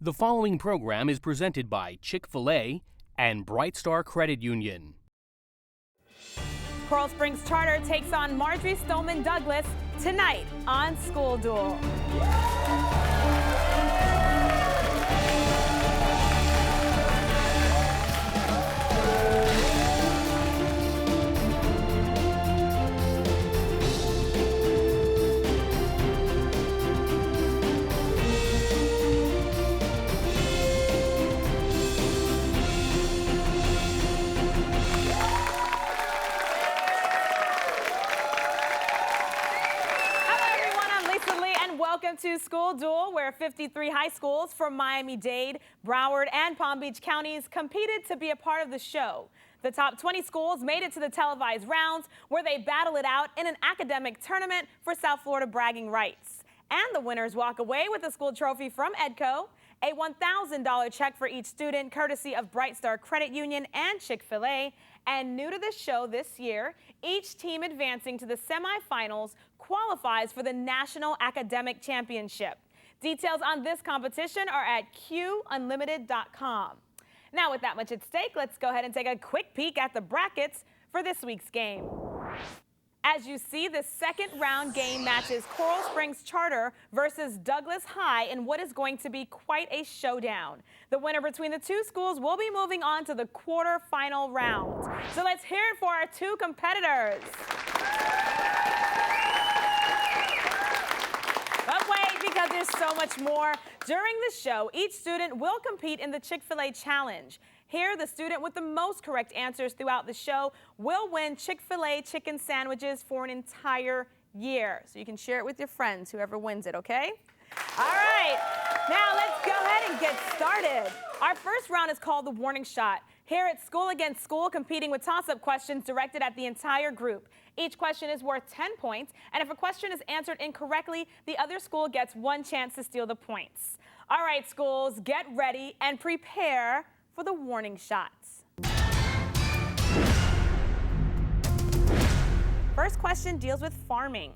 The following program is presented by Chick-fil-A and Bright Star Credit Union. Coral Springs Charter takes on Marjorie Stoneman Douglas tonight on School Duel. Welcome to School Duel, where 53 high schools from Miami-Dade, Broward, and Palm Beach counties competed to be a part of the show. The top 20 schools made it to the televised rounds, where they battle it out in an academic tournament for South Florida bragging rights. And the winners walk away with a school trophy from EDCO, a $1,000 check for each student, courtesy of Bright Star Credit Union and Chick-fil-A. And new to the show this year, each team advancing to the semifinals qualifies for the National Academic Championship. Details on this competition are at QUnlimited.com. Now, with that much at stake, let's go ahead and take a quick peek at the brackets for this week's game. As you see, the second round game matches Coral Springs Charter versus Douglas High in what is going to be quite a showdown. The winner between the two schools will be moving on to the quarterfinal round. So let's hear it for our two competitors. But wait, because there's so much more. During the show, each student will compete in the Chick-fil-A Challenge. Here, the student with the most correct answers throughout the show will win Chick-fil-A chicken sandwiches for an entire year. So you can share it with your friends, whoever wins it, okay? All right, now let's go ahead and get started. Our first round is called the warning shot. Here it's school against school, competing with toss-up questions directed at the entire group. Each question is worth 10 points, and if a question is answered incorrectly, the other school gets one chance to steal the points. All right, schools, get ready and prepare for the warning shots. First question deals with farming.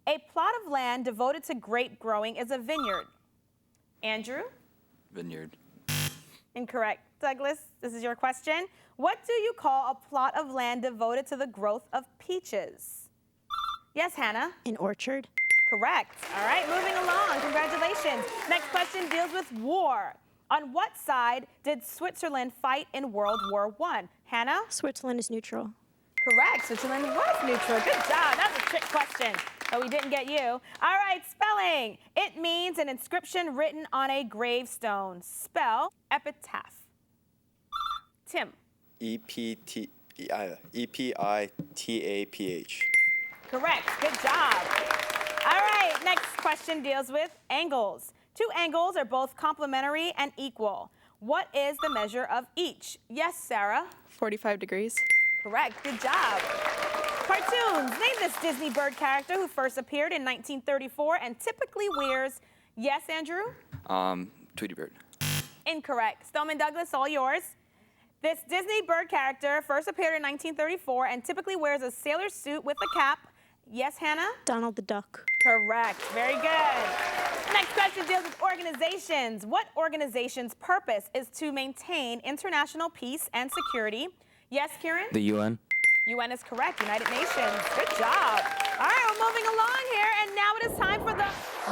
A plot of land devoted to grape growing is a vineyard. Andrew? Vineyard. Incorrect. Douglas, this is your question. What do you call a plot of land devoted to the growth of peaches? Yes, Hannah? An orchard. Correct. All right, moving along. Congratulations. Next question deals with war. On what side did Switzerland fight in World War I? Hannah? Switzerland is neutral. Correct. Switzerland was neutral. Good job. That was a trick question, but we didn't get you. All right, spelling. It means an inscription written on a gravestone. Spell epitaph. Tim? E-P-I-T-A-P-H. Correct. Good job. All right, next question deals with angles. Two angles are both complementary and equal. What is the measure of each? Yes, Sarah? 45 degrees. Correct. Good job. Cartoons. Name this Disney bird character who first appeared in 1934 and typically wears... Yes, Andrew? Tweety Bird. Incorrect. Stoneman Douglas, all yours. This Disney bird character first appeared in 1934 and typically wears a sailor suit with a cap. Yes, Hannah? Donald the Duck. Correct. Very good. Next question deals with organizations. What organization's purpose is to maintain international peace and security? Yes, Kieran? The UN. UN is correct. United Nations. Good job. All right, we're moving along here, and now it is time for the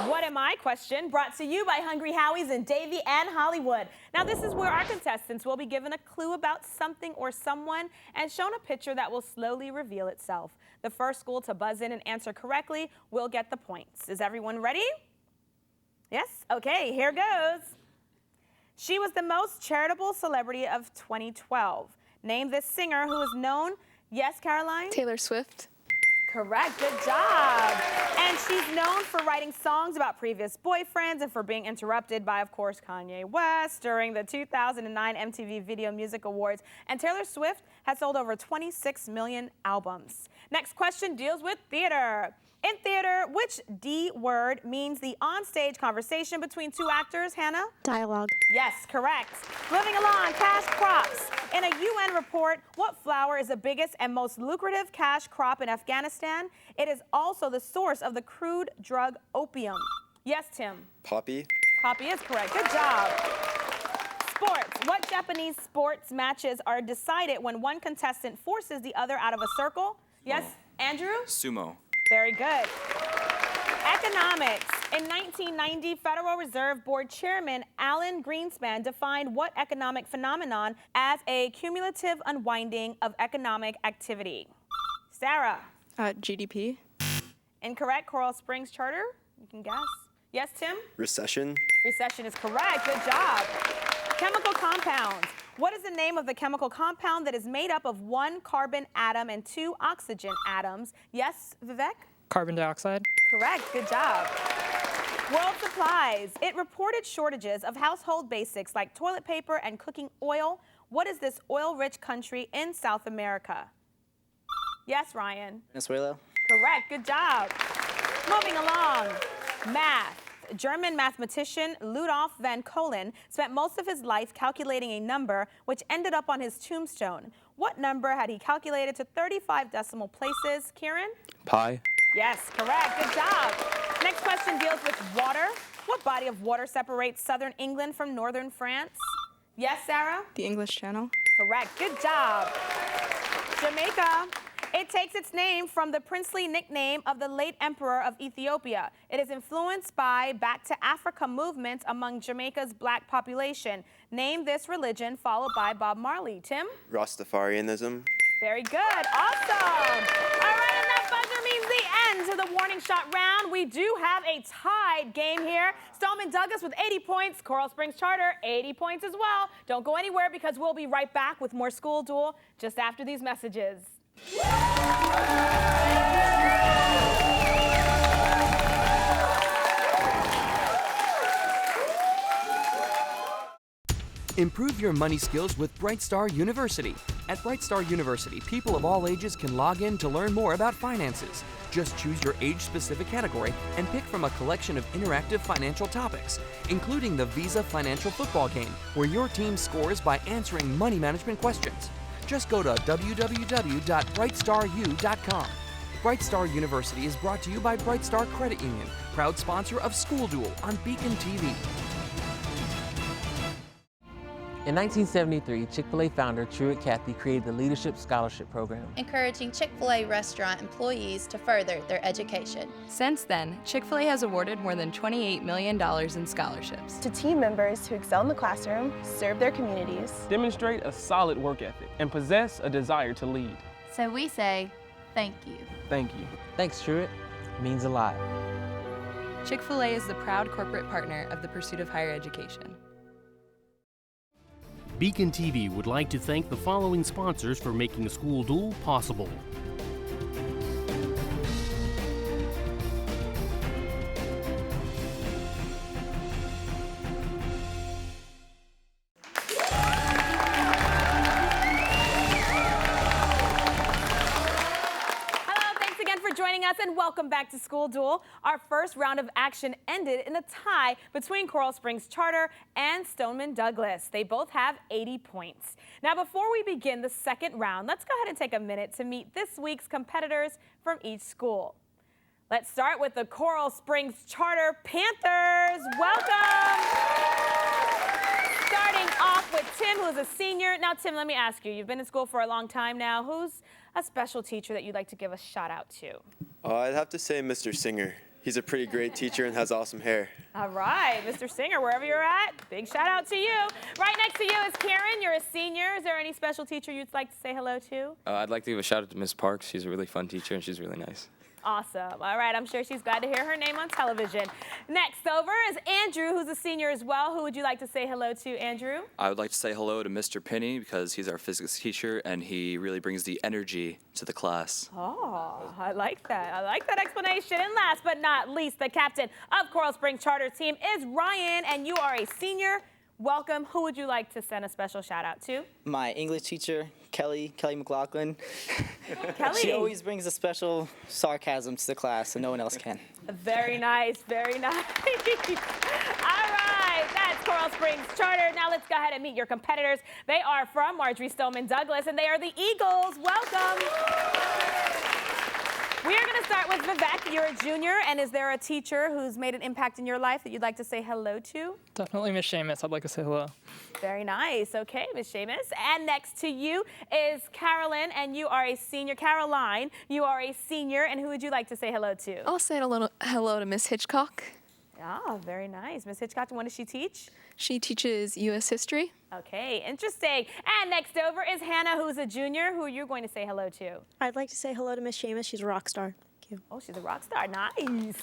What Am I question, brought to you by Hungry Howie's in Davie and Hollywood. Now, this is where our contestants will be given a clue about something or someone and shown a picture that will slowly reveal itself. The first school to buzz in and answer correctly will get the points. Is everyone ready? Yes? Okay, here goes. She was the most charitable celebrity of 2012. Name this singer who is known. Yes, Caroline? Taylor Swift. Correct. Good job. And she's known for writing songs about previous boyfriends and for being interrupted by, of course, Kanye West during the 2009 MTV Video Music Awards. And Taylor Swift has sold over 26 million albums. Next question deals with theater. In theater, which D word means the onstage conversation between two actors, Hannah? Dialogue. Yes, correct. Moving along, cash crops. In a UN report, what flower is the biggest and most lucrative cash crop in Afghanistan? It is also the source of the crude drug opium. Yes, Tim? Poppy. Poppy is correct. Good job. Sports. What Japanese sports matches are decided when one contestant forces the other out of a circle? Yes, Andrew? Sumo. Very good. Economics. In 1990, Federal Reserve Board Chairman Alan Greenspan defined what economic phenomenon as a cumulative unwinding of economic activity? Sarah? GDP. Incorrect. Coral Springs Charter? You can guess. Yes, Tim? Recession. Recession is correct. Good job. Chemical compounds. What is the name of the chemical compound that is made up of one carbon atom and two oxygen atoms? Yes, Vivek? Carbon dioxide. Correct. Good job. World supplies. It reported shortages of household basics like toilet paper and cooking oil. What is this oil-rich country in South America? Yes, Ryan. Venezuela. Correct. Good job. Moving along. Math. German mathematician Ludolf van Colin spent most of his life calculating a number which ended up on his tombstone. What number had he calculated to 35 decimal places? Kieran? Pi. Yes, correct. Good job. Next question deals with water. What body of water separates southern England from northern France? Yes, Sarah? The English Channel. Correct. Good job. Jamaica. It takes its name from the princely nickname of the late emperor of Ethiopia. It is influenced by Back to Africa movements among Jamaica's black population. Name this religion, followed by Bob Marley. Tim? Rastafarianism. Very good. Awesome. All right, and that buzzer means the end to the warning shot round. We do have a tied game here. Stoneman Douglas with 80 points. Coral Springs Charter, 80 points as well. Don't go anywhere because we'll be right back with more School Duel just after these messages. Improve your money skills with Brightstar University. At Brightstar University, people of all ages can log in to learn more about finances. Just choose your age-specific category and pick from a collection of interactive financial topics, including the Visa Financial Football Game, where your team scores by answering money management questions. Just go to www.brightstaru.com. Brightstar University is brought to you by Brightstar Credit Union, proud sponsor of School Duel on BECON-TV. In 1973, Chick-fil-A founder Truett Cathy created the Leadership Scholarship Program, encouraging Chick-fil-A restaurant employees to further their education. Since then, Chick-fil-A has awarded more than $28 million in scholarships to team members who excel in the classroom, serve their communities, demonstrate a solid work ethic, and possess a desire to lead. So we say, thank you. Thank you. Thanks, Truett. It means a lot. Chick-fil-A is the proud corporate partner of the pursuit of higher education. BECON-TV would like to thank the following sponsors for making School Duel possible. And welcome back to School Duel. Our first round of action ended in a tie between Coral Springs Charter and Stoneman Douglas. They both have 80 points. Now, before we begin the second round, let's go ahead and take a minute to meet this week's competitors from each school. Let's start with the Coral Springs Charter Panthers. Welcome. Starting off with Tim, who's a senior. Now, Tim, let me ask you, you've been in school for a long time now. Who's a special teacher that you'd like to give a shout out to? I'd have to say Mr. Singer. He's a pretty great teacher and has awesome hair. All right, Mr. Singer, wherever you're at, big shout out to you. Right next to you is Karen. You're a senior. Is there any special teacher you'd like to say hello to? I'd like to give a shout out to Miss Parks. She's a really fun teacher and she's really nice. Awesome. All right, I'm sure she's glad to hear her name on television. Next over is Andrew, who's a senior as well. Who would you like to say hello to, Andrew? I would like to say hello to Mr. Penny because he's our physics teacher and he really brings the energy to the class. Oh, I like that. I like that explanation. And last but not least, the captain of Coral Springs Charter team is Ryan, and you are a senior. Welcome. Who would you like to send a special shout out to? My English teacher, Kelly McLaughlin. Kelly. She always brings a special sarcasm to the class, so no one else can. Very nice, very nice. All right, that's Coral Springs Charter. Now let's go ahead and meet your competitors. They are from Marjorie Stoneman Douglas, and they are the Eagles. Welcome. We are going to start with Vivek. You're a junior, and is there a teacher who's made an impact in your life that you'd like to say hello to? Definitely Miss Seamus. I'd like to say hello. Very nice. Okay, Miss Seamus. And next to you is Carolyn, and you are a senior. Caroline, you are a senior, and who would you like to say hello to? I'll say hello to Miss Hitchcock. Ah, very nice. Miss Hitchcock, what does she teach? She teaches U.S. history. Okay, interesting. And next over is Hannah, who's a junior. Who are you going to say hello to? I'd like to say hello to Miss Seamus. She's a rock star. Thank you. Oh, she's a rock star. Nice.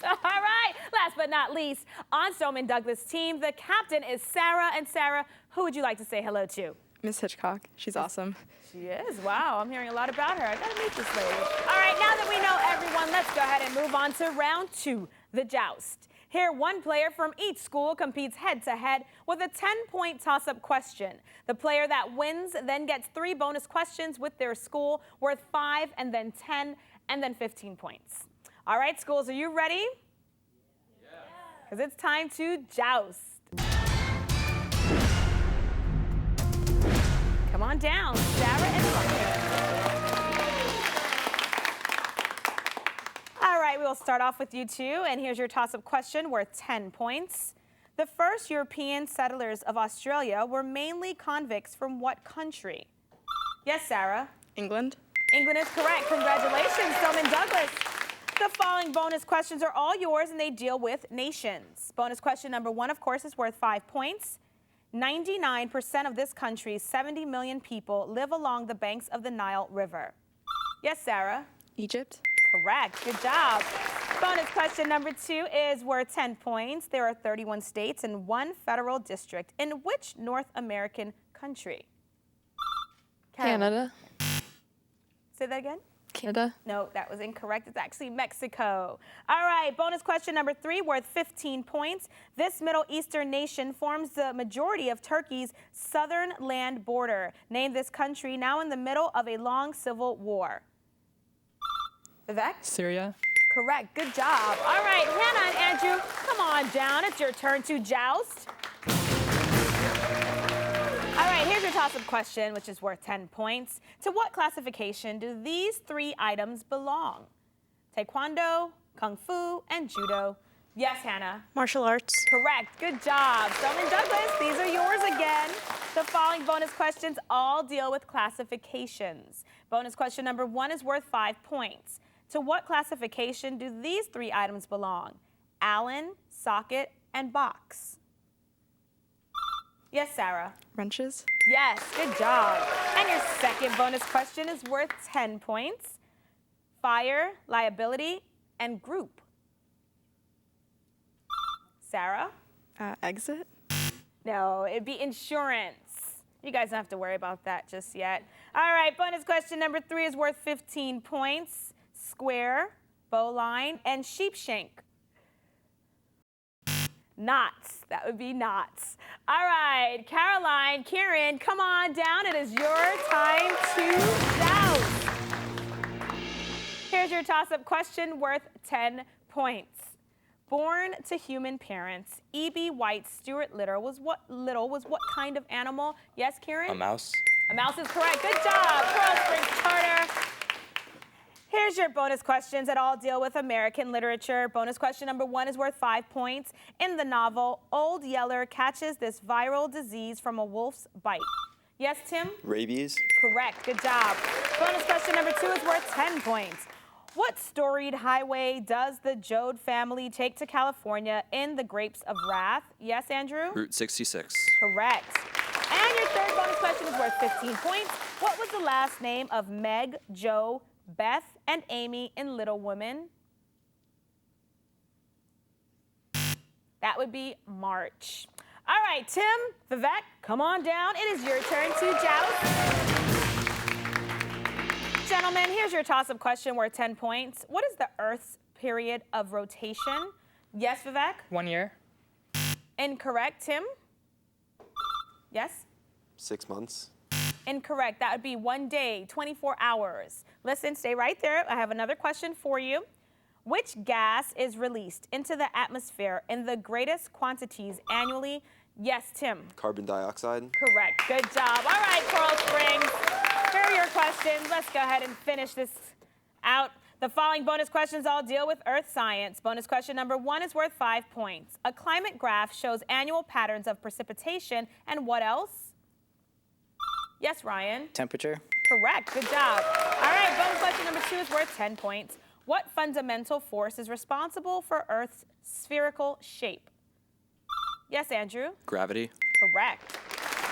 All right. Last but not least, on Stoneman Douglas' team, the captain is Sarah. And Sarah, who would you like to say hello to? Miss Hitchcock. She's awesome. She is. Wow, I'm hearing a lot about her. I gotta meet this lady. All right, now that we know everyone, let's go ahead and move on to round 2, the joust. Here, one player from each school competes head-to-head with a 10-point toss-up question. The player that wins then gets 3 bonus questions with their school worth 5 and then 10 and then 15 points. All right, schools, are you ready? Yeah. Because it's time to joust. Come on down, Sarah and Monica. All right, we will start off with you two, and here's your toss-up question worth 10 points. The first European settlers of Australia were mainly convicts from what country? Yes, Sarah? England. England is correct. Congratulations, Stoneman Douglas. The following bonus questions are all yours, and they deal with nations. Bonus question number 1, of course, is worth 5 points. 99% of this country's 70 million people live along the banks of the Nile River. Yes, Sarah? Egypt. Correct. Good job. Bonus question number 2 is worth 10 points. There are 31 states and 1 federal district. In which North American country? Canada. Say that again? Canada. No, that was incorrect. It's actually Mexico. All right, bonus question number 3 worth 15 points. This Middle Eastern nation forms the majority of Turkey's southern land border. Name this country now in the middle of a long civil war. Vivek? Syria. Correct. Good job. All right, Hannah and Andrew, come on down. It's your turn to joust. All right, here's your toss-up question, which is worth 10 points. To what classification do these 3 items belong? Taekwondo, Kung Fu, and Judo. Yes, Hannah? Martial arts. Correct. Good job. Stoneman Douglas, these are yours again. The following bonus questions all deal with classifications. Bonus question number 1 is worth 5 points. To what classification do these 3 items belong? Allen, socket, and box. Yes, Sarah? Wrenches. Yes, good job. And your second bonus question is worth 10 points. Fire, liability, and group. Sarah? Exit. No, it'd be insurance. You guys don't have to worry about that just yet. All right, bonus question number 3 is worth 15 points. Square, bowline, and sheepshank. Knots. That would be knots. All right, Caroline, Kieran, come on down. It is your time to joust. Here's your toss-up question worth 10 points. Born to human parents, E.B. White Stuart Little was what kind of animal? Yes, Kieran? A mouse. A mouse is correct. Good job, Coral Springs Charter. Here's your bonus questions that all deal with American literature. Bonus question number 1 is worth 5 points. In the novel, Old Yeller catches this viral disease from a wolf's bite. Yes, Tim? Rabies. Correct. Good job. Bonus question number 2 is worth 10 points. What storied highway does the Joad family take to California in The Grapes of Wrath? Yes, Andrew? Route 66. Correct. And your third bonus question is worth 15 points. What was the last name of Meg, Joe, Beth, and Amy in Little Women? That would be March. All right, Tim, Vivek, come on down. It is your turn to joust. Gentlemen, here's your toss-up question worth 10 points. What is the Earth's period of rotation? Yes, Vivek? 1 year. Incorrect. Tim? Yes? 6 months. Incorrect. That would be 1 day, 24 hours. Listen, stay right there. I have another question for you. Which gas is released into the atmosphere in the greatest quantities annually? Yes, Tim. Carbon dioxide. Correct. Good job. All right, Coral Springs. Here are your questions. Let's go ahead and finish this out. The following bonus questions all deal with earth science. Bonus question number 1 is worth 5 points. A climate graph shows annual patterns of precipitation and what else? Yes, Ryan. Temperature. Correct. Good job. All right, bonus question number 2 is worth 10 points. What fundamental force is responsible for Earth's spherical shape? Yes, Andrew. Gravity. Correct.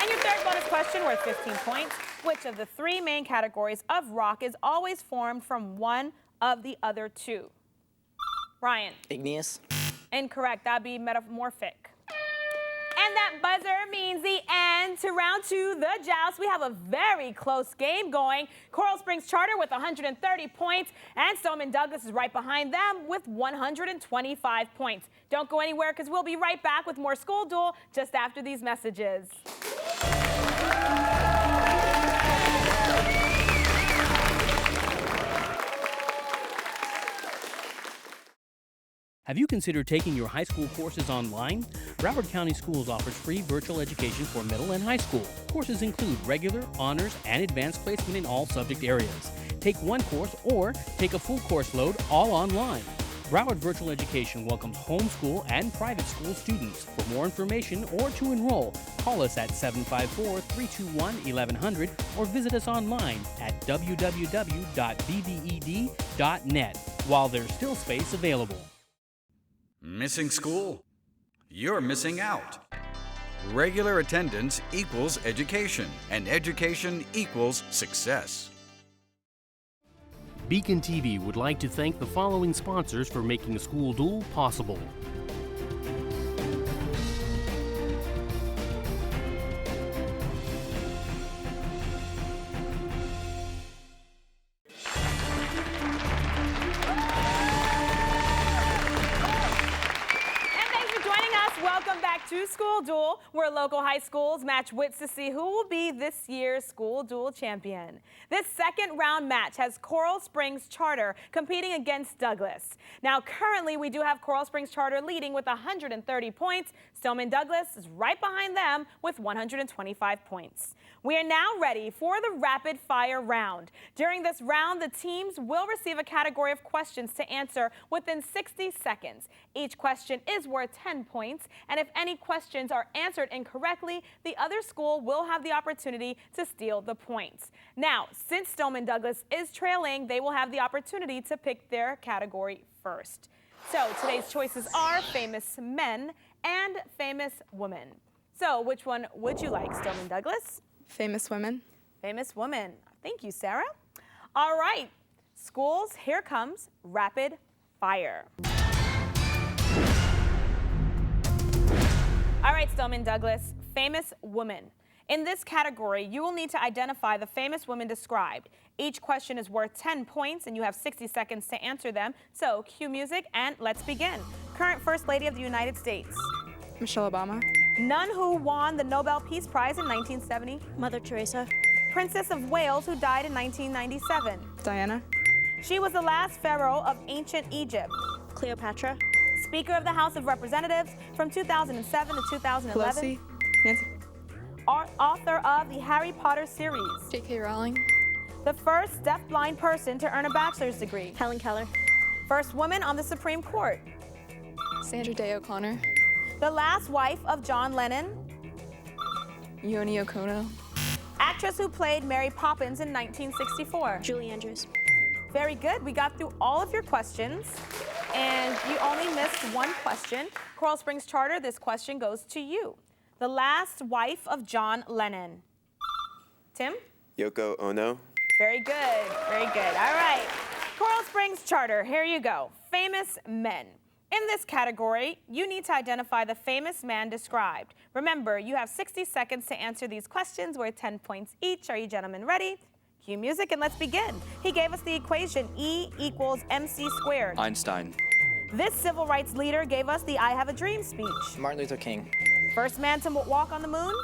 And your third bonus question worth 15 points. Which of the 3 main categories of rock is always formed from one of the other 2? Ryan. Igneous. Incorrect. That'd be metamorphic. And that buzzer means the end to round 2, the joust. We have a very close game going. Coral Springs Charter with 130 points, and Stoneman Douglas is right behind them with 125 points. Don't go anywhere because we'll be right back with more School Duel just after these messages. Have you considered taking your high school courses online? Broward County Schools offers free virtual education for middle and high school. Courses include regular, honors, and advanced placement in all subject areas. Take one course or take a full course load all online. Broward Virtual Education welcomes homeschool and private school students. For more information or to enroll, call us at 754-321-1100 or visit us online at www.bved.net while there's still space available. Missing school? You're missing out. Regular attendance equals education, and education equals success. BECON-TV would like to thank the following sponsors for making School Duel possible. To School Duel, where local high schools match wits to see who will be this year's School Duel champion. This second round match has Coral Springs Charter competing against Douglas. Now, currently, we do have Coral Springs Charter leading with 130 points. Stoneman Douglas is right behind them with 125 points. We are now ready for the rapid fire round. During this round, the teams will receive a category of questions to answer within 60 seconds. Each question is worth 10 points, and if any questions are answered incorrectly, the other school will have the opportunity to steal the points. Now, since Stoneman Douglas is trailing, they will have the opportunity to pick their category first. So today's choices are famous men and famous women. So which one would you like, Stoneman Douglas? Famous women. Famous woman. Thank you, Sarah. All right, schools, here comes rapid fire. All right, Stoneman Douglas, famous woman. In this category, you will need to identify the famous woman described. Each question is worth 10 points, and you have 60 seconds to answer them. So cue music, and let's begin. Current First Lady of the United States. Michelle Obama. None who won the Nobel Peace Prize in 1970. Mother Teresa. Princess of Wales who died in 1997. Diana. She was the last pharaoh of ancient Egypt. Cleopatra. Speaker of the House of Representatives from 2007 to 2011. Pelosi. Nancy. Author of the Harry Potter series. J.K. Rowling. The first deafblind person to earn a bachelor's degree. Helen Keller. First woman on the Supreme Court. Sandra Day O'Connor. The last wife of John Lennon. Yoni Okono. Actress who played Mary Poppins in 1964. Julie Andrews. Very good. We got through all of your questions, and you only missed one question. Coral Springs Charter, this question goes to you. The last wife of John Lennon. Tim? Yoko Ono. Very good. Very good. All right. Coral Springs Charter, here you go. Famous men. In this category, you need to identify the famous man described. Remember, you have 60 seconds to answer these questions worth 10 points each. Are you gentlemen ready? Cue music and let's begin. He gave us the equation E equals MC squared. Einstein. This civil rights leader gave us the I Have a Dream speech. Martin Luther King. First man to walk on the moon?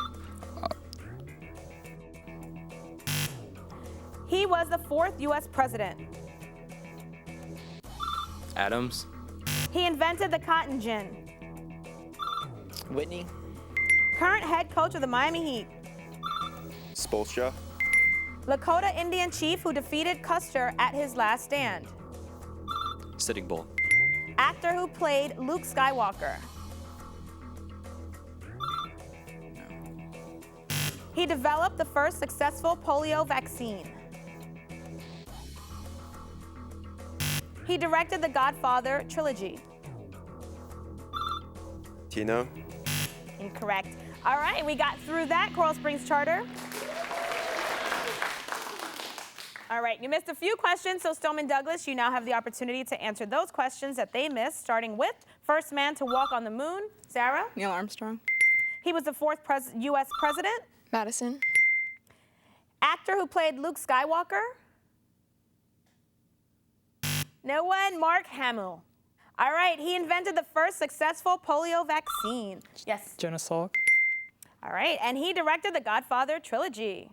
He was the 4th U.S. president. Adams. He invented the cotton gin. Whitney. Current head coach of the Miami Heat. Spoelstra. Lakota Indian chief who defeated Custer at his last stand. Sitting Bull. Actor who played Luke Skywalker. He developed the first successful polio vaccine. He directed the Godfather trilogy. Tino. Incorrect. All right, we got through that, Coral Springs Charter. All right, you missed a few questions, so Stoneman Douglas, you now have the opportunity to answer those questions that they missed, starting with first man to walk on the moon. Sarah? Neil Armstrong. He was the fourth U.S. president. Madison. Actor who played Luke Skywalker. No one. Mark Hamill. All right, he invented the first successful polio vaccine. Yes. Jonas Salk. All right, and he directed the Godfather trilogy.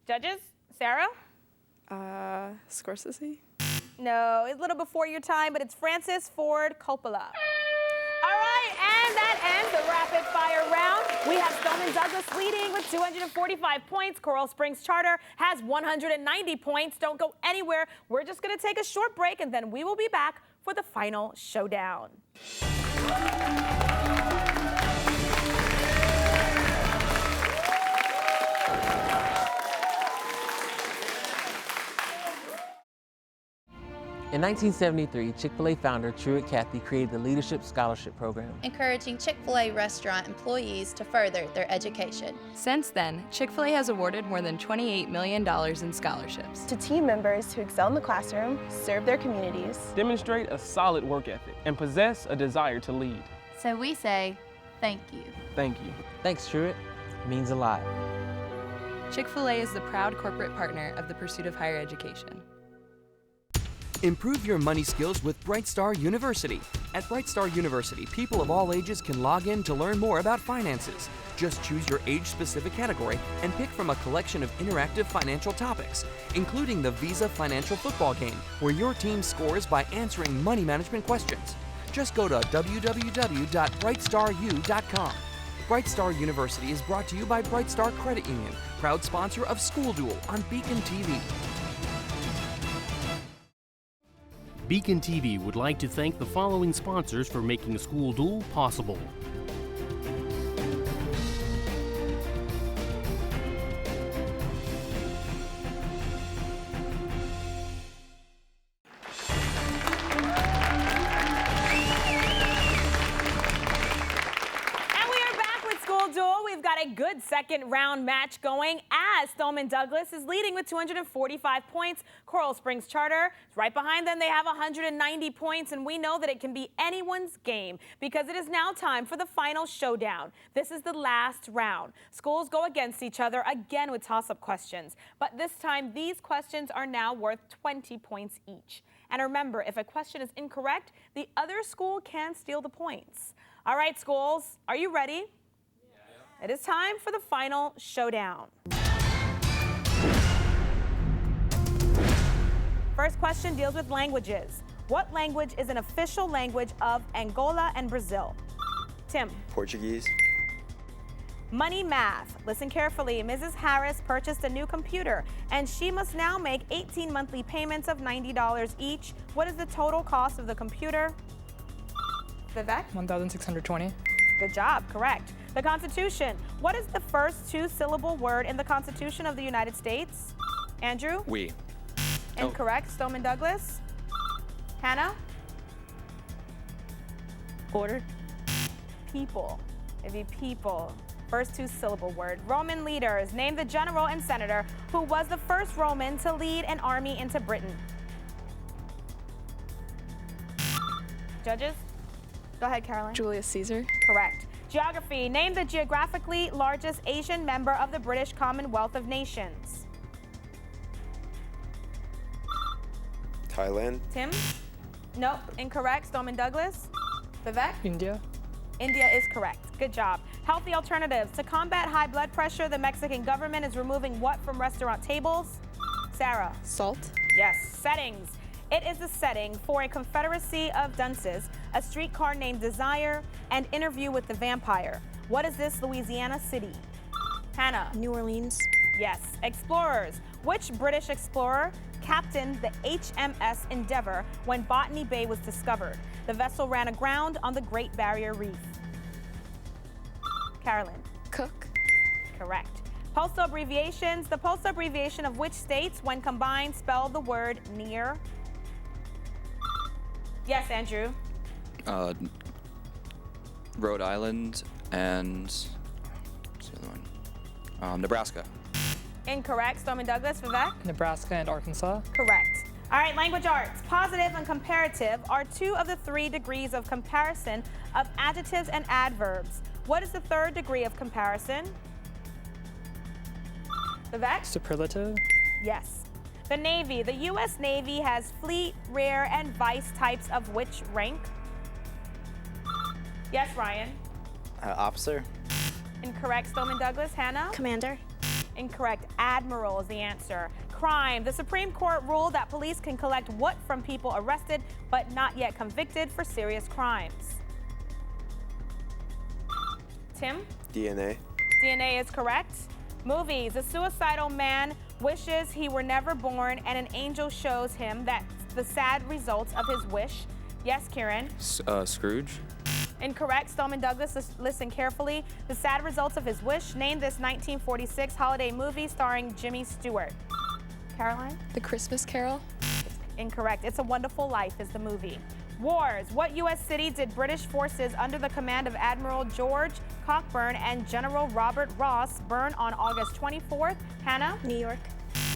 Judges, Sarah? Scorsese. No, it's a little before your time, but it's Francis Ford Coppola. All right, and that ends the rapid fire round. We have Stoneman Douglas leading with 245 points. Coral Springs Charter has 190 points. Don't go anywhere. We're just going to take a short break, and then we will be back for the final showdown. In 1973, Chick-fil-A founder Truett Cathy created the Leadership Scholarship Program, encouraging Chick-fil-A restaurant employees to further their education. Since then, Chick-fil-A has awarded more than $28 million in scholarships To team members who excel in the classroom, serve their communities, demonstrate a solid work ethic, and possess a desire to lead. So we say, thank you. Thank you. Thanks, Truett. It means a lot. Chick-fil-A is the proud corporate partner of the pursuit of higher education. Improve your money skills with Bright Star University. At Bright Star University, people of all ages can log in to learn more about finances. Just choose your age-specific category and pick from a collection of interactive financial topics, including the Visa Financial Football Game, where your team scores by answering money management questions. Just go to www.brightstaru.com. Bright Star University is brought to you by Bright Star Credit Union, proud sponsor of School Duel on BECON-TV. BECON-TV would like to thank the following sponsors for making School Duel possible. We've got a good second round match going as Stoneman Douglas is leading with 245 points. Coral Springs Charter is right behind them. They have 190 points, and we know that it can be anyone's game because it is now time for the final showdown. This is the last round. Schools go against each other again with toss-up questions, but this time these questions are now worth 20 points each. And remember, if a question is incorrect, the other school can steal the points. All right, schools, are you ready? It is time for the final showdown. First question deals with languages. What language is an official language of Angola and Brazil? Tim. Portuguese. Money math. Listen carefully. Mrs. Harris purchased a new computer, and she must now make 18 monthly payments of $90 each. What is the total cost of the computer? Vivek? $1,620. Good job, correct. The Constitution. What is the first two-syllable word in the Constitution of the United States? Andrew? We. Incorrect. Stoneman Douglas? Hannah? Order. People. It'd be people. First two-syllable word. Roman leaders. Name the general and senator who was the first Roman to lead an army into Britain. Judges? Go ahead, Caroline. Julius Caesar. Correct. Geography. Name the geographically largest Asian member of the British Commonwealth of Nations. Thailand. Tim? Nope. Incorrect. Stoneman Douglas? Vivek? India. India is correct. Good job. Healthy alternatives. To combat high blood pressure, the Mexican government is removing what from restaurant tables? Sarah? Salt. Yes. Settings. It is the setting for A Confederacy of Dunces, A Streetcar Named Desire, and Interview with the Vampire. What is this Louisiana city? Hannah? New Orleans. Yes. Explorers. Which British explorer captained the HMS Endeavour when Botany Bay was discovered? The vessel ran aground on the Great Barrier Reef. Carolyn. Cook. Correct. Postal abbreviations. The postal abbreviation of which states, when combined, spell the word near? Yes, Andrew. Rhode Island and what's the other one? Nebraska. Incorrect. Stoneman Douglas, Vivek? Nebraska and Arkansas. Correct. All right, language arts. Positive and comparative are two of the 3 degrees of comparison of adjectives and adverbs. What is the 3rd degree of comparison? Vivek? Superlative. Yes. The Navy. The U.S. Navy has fleet, rear, and vice types of which rank? Yes, Ryan. Officer. Incorrect. Stoneman Douglas. Hannah? Commander. Incorrect. Admiral is the answer. Crime. The Supreme Court ruled that police can collect what from people arrested but not yet convicted for serious crimes? Tim? DNA. DNA is correct. Movies. A suicidal man wishes he were never born and an angel shows him that the sad results of his wish. Yes, Kieran? Scrooge. Incorrect. Stoneman Douglas, listen carefully. The sad results of his wish. Name this 1946 holiday movie starring Jimmy Stewart. Caroline? The Christmas Carol. Incorrect. It's a Wonderful Life is the movie. Wars. What U.S. city did British forces under the command of Admiral George Cockburn and General Robert Ross burn on August 24th? Hannah? New York.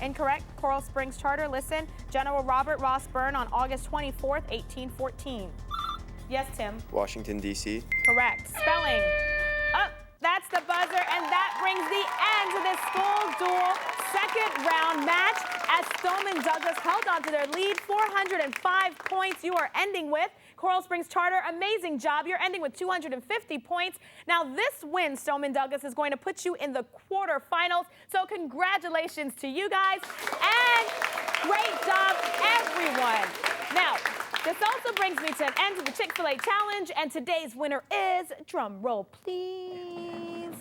Incorrect. Coral Springs Charter. Listen. General Robert Ross burned on August 24th, 1814. Yes, Tim? Washington, D.C. Correct. Spelling. Oh, that's the buzzer, and that brings the end to this school duel second round match as Stoneman Douglas held on to their lead, 405 points you are ending with. Coral Springs Charter, amazing job. You're ending with 250 points. Now, this win, Stoneman Douglas, is going to put you in the quarterfinals. So congratulations to you guys, and great job, everyone. Now, this also brings me to an end to the Chick-fil-A Challenge, and today's winner is, drum roll please,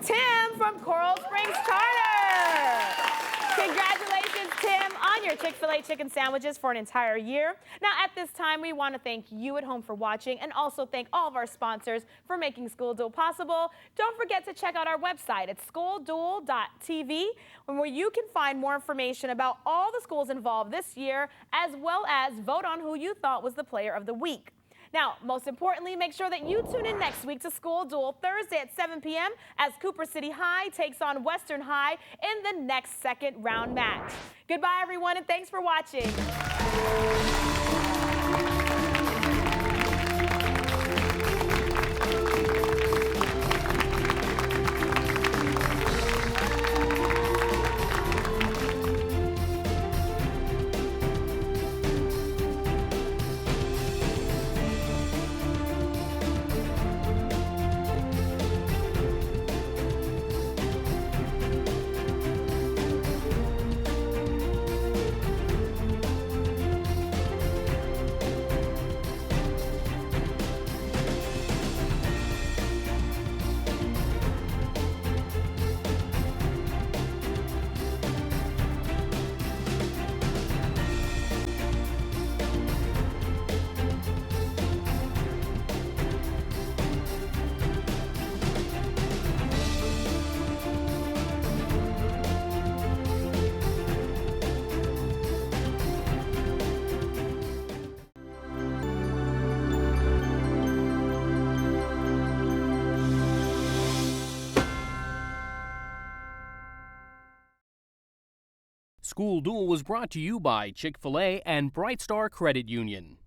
Tim from Coral Springs Charter. Congratulations, Tim, on your Chick-fil-A chicken sandwiches for an entire year. Now, at this time, we want to thank you at home for watching and also thank all of our sponsors for making School Duel possible. Don't forget to check out our website at schoolduel.tv, where you can find more information about all the schools involved this year, as well as vote on who you thought was the player of the week. Now, most importantly, make sure that you tune in next week to School Duel Thursday at 7 p.m. as Cooper City High takes on Western High in the next second round match. Goodbye, everyone, and thanks for watching. School Duel was brought to you by Chick-fil-A and Bright Star Credit Union.